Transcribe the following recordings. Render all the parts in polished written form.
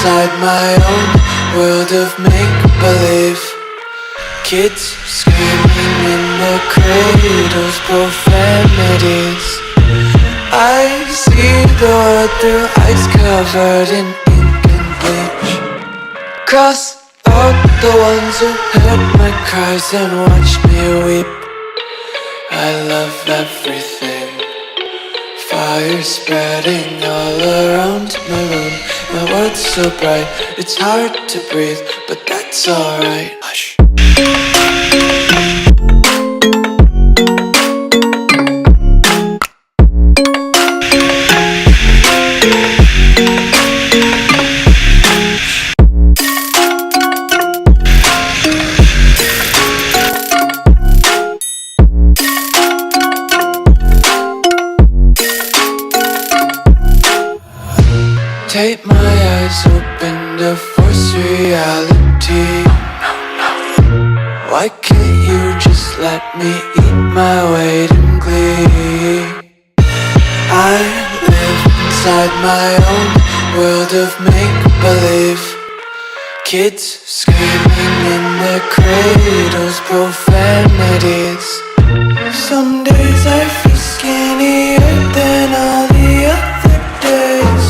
inside my own world of make-believe. Kids screaming in their cradles, profanities. I see the world through eyes covered in ink and bleach. Cross out the ones who heard my cries and watched me weep. I love everything. Fire spreading all around my room. My world's so bright, it's hard to breathe, but that's alright. Hush. Tape my eyes open to force reality. Why can't you just let me eat my weight in glee? I live inside my own world of make-believe. Kids screaming in their cradles, profanities. Some days I feel skinnier than all the other days.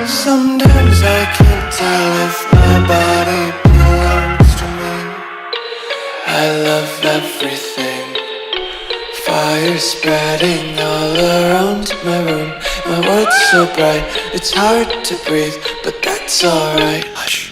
Sometimes I can't tell if my body belongs to me. I love everything. Fire spreading all around my room. My world's so bright, it's hard to breathe, but that's alright. Hush.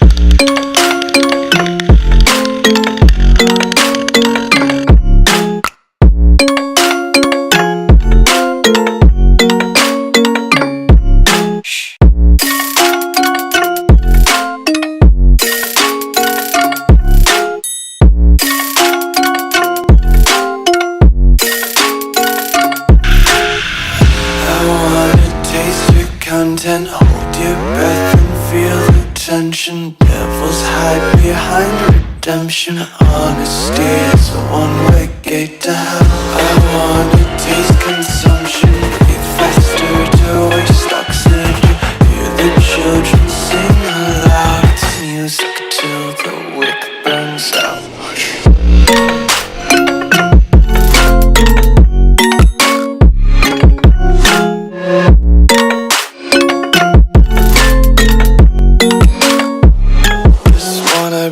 Content, hold your breath and feel the tension. Devils hide behind redemption. Honesty is a one-way gate to hell. I wanna taste consumption, breathe faster to waste oxygen. Hear the children sing aloud. It's music till the wick burns out.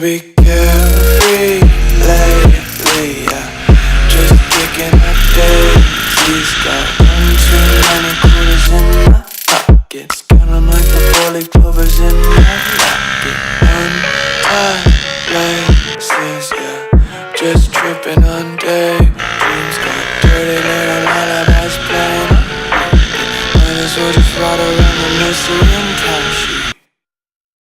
Be carefree lately, yeah. Just picking up daisies. Got one too many quarters in my pockets. Count 'em like the 4-leaf clovers in my pocket. Untied laces, yeah. Just tripping on daydreams. Got dirty little lullabies playing. Might as well just ride around the nursery and count sheet.